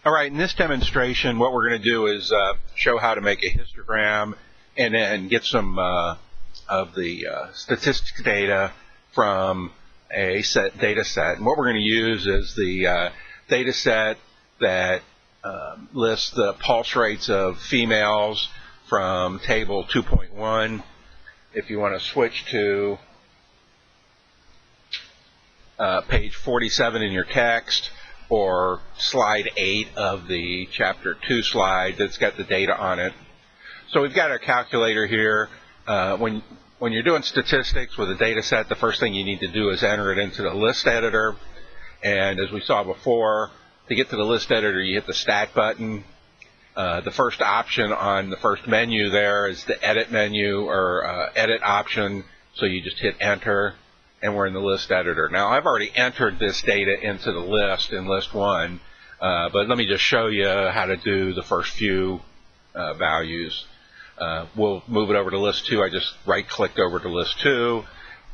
All right, in this demonstration, what we're going to do is show how to make a histogram and then get some of the statistics data from a data set. And what we're going to use is the data set that lists the pulse rates of females from table 2.1. If you want to switch to page 47 in your text, or slide 8 of the chapter 2 slide that's got the data on it. So we've got our calculator here. When you're doing statistics with a data set, the first thing you need to do is enter it into the list editor. And as we saw before, to get to the list editor, you hit the stat button. The first option on the first menu there is the edit menu, or edit option. So you just hit enter, and we're in the list editor. Now, I've already entered this data into the list in list 1, but let me just show you how to do the first few values. We'll move it over to list 2. I just right-clicked over to list 2,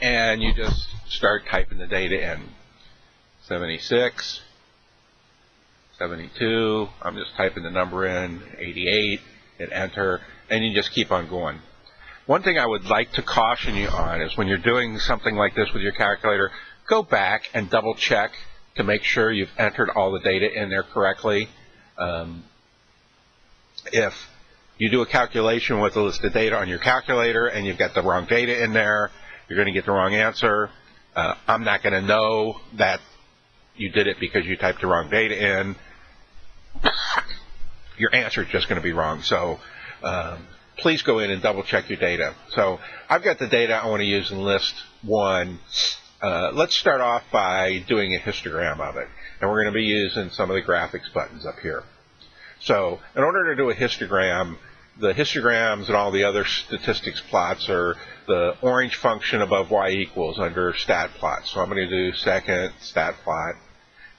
and you just start typing the data in. 76, 72, I'm just typing the number in, 88, hit enter, and you just keep on going. One thing I would like to caution you on is when you're doing something like this with your calculator, go back and double check to make sure you've entered all the data in there correctly. If you do a calculation with a list of data on your calculator and you've got the wrong data in there, you're going to get the wrong answer. I'm not going to know that you did it because you typed the wrong data in. Your answer is just going to be wrong. So please go in and double check your data. So I've got the data I want to use in list 1. Let's start off by doing a histogram of it. And we're going to be using some of the graphics buttons up here. So in order to do a histogram, the histograms and all the other statistics plots are the orange function above y equals under stat plot. So I'm going to do second stat plot.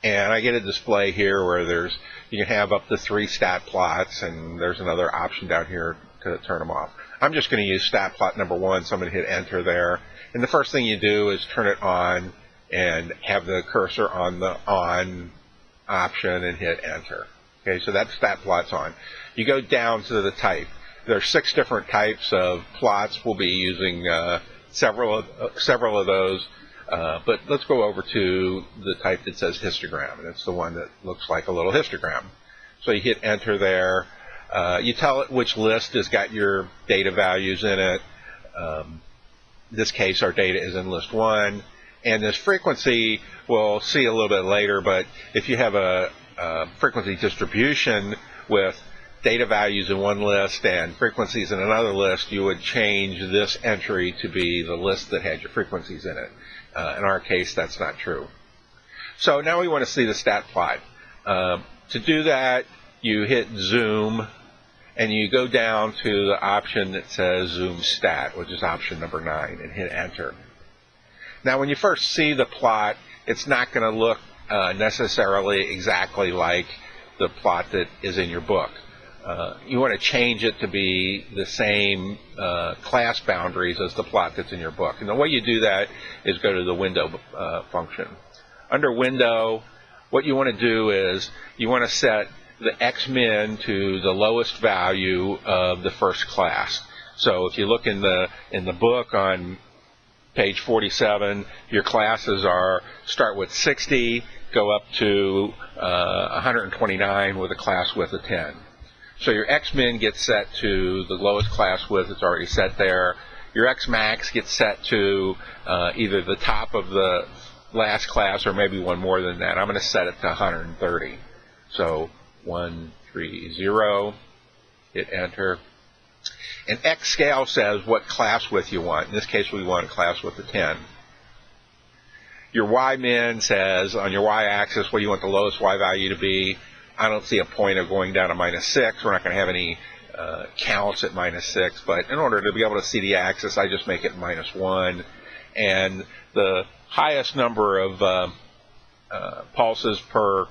And I get a display here where you can have up to 3 stat plots, and there's another option down here to turn them off. I'm just going to use stat plot number 1, so I'm going to hit enter there. And the first thing you do is turn it on and have the cursor on the on option and hit enter. Okay, so that stat plot's on. You go down to the type. There are 6 different types of plots. We'll be using several of those. But let's go over to the type that says histogram, and it's the one that looks like a little histogram. So you hit enter there. You tell it which list has got your data values in it. In this case, our data is in list 1. And this frequency, we'll see a little bit later, but if you have a frequency distribution with data values in one list and frequencies in another list, you would change this entry to be the list that had your frequencies in it. In our case, that's not true. So now we want to see the stat plot. To do that, you hit zoom, and you go down to the option that says zoom stat, which is option number 9, and hit enter. Now when you first see the plot, it's not going to look necessarily exactly like the plot that is in your book. You want to change it to be the same class boundaries as the plot that's in your book. And the way you do that is go to the window function. Under window, what you want to do is you want to set the x-min to the lowest value of the first class. So if you look in the book on page 47, your classes start with 60, go up to 129 with a class width of 10. So your x-min gets set to the lowest class width. It's already set there. Your x-max gets set to either the top of the last class or maybe one more than that. I'm going to set it to 130. So 130, hit enter. And X scale says what class width you want. In this case, we want a class width of 10. Your Y-min says on your Y-axis what you want the lowest Y value to be. I don't see a point of going down to -6. We're not going to have any counts at -6, but in order to be able to see the axis, I just make it -1. And the highest number of pulses per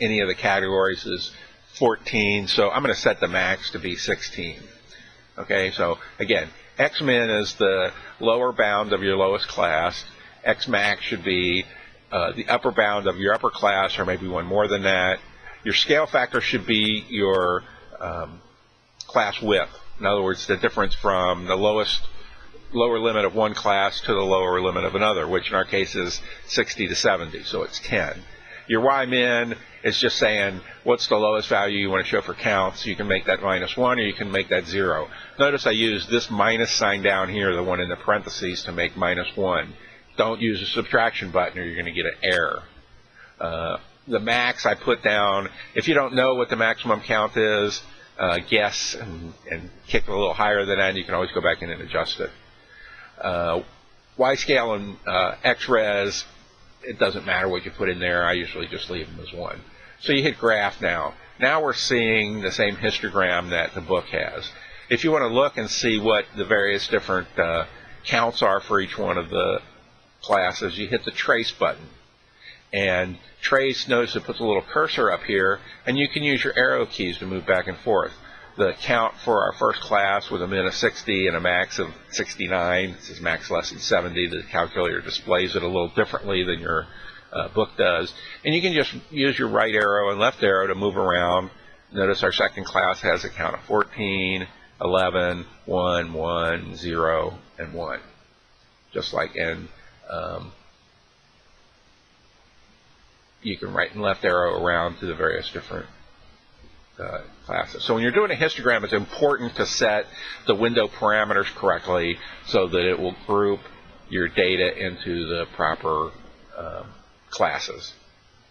any of the categories is 14, so I'm going to set the max to be 16. Okay, so again, X-min is the lower bound of your lowest class. X-max should be the upper bound of your upper class, or maybe one more than that. Your scale factor should be your class width. In other words, the difference from the lower limit of one class to the lower limit of another, which in our case is 60 to 70, so it's 10. Your Y-min is just saying what's the lowest value you want to show for counts. You can make that -1 or you can make that 0. Notice I use this minus sign down here, the one in the parentheses, to make -1. Don't use a subtraction button or you're going to get an error. The max I put down, if you don't know what the maximum count is, guess and kick it a little higher than that, and you can always go back in and adjust it. Y-scale and X-res, it doesn't matter what you put in there. I usually just leave them as 1. So you hit graph now. Now we're seeing the same histogram that the book has. If you want to look and see what the various different counts are for each one of the classes, you hit the trace button. And trace, notice it puts a little cursor up here, and you can use your arrow keys to move back and forth. The count for our first class with a min of 60 and a max of 69, this is max less than 70, the calculator displays it a little differently than your book does. And you can just use your right arrow and left arrow to move around. Notice our second class has a count of 14, 11, 1, 1, 0, and 1. Just like in, you can right and left arrow around to the various different classes. So when you're doing a histogram, it's important to set the window parameters correctly so that it will group your data into the proper classes.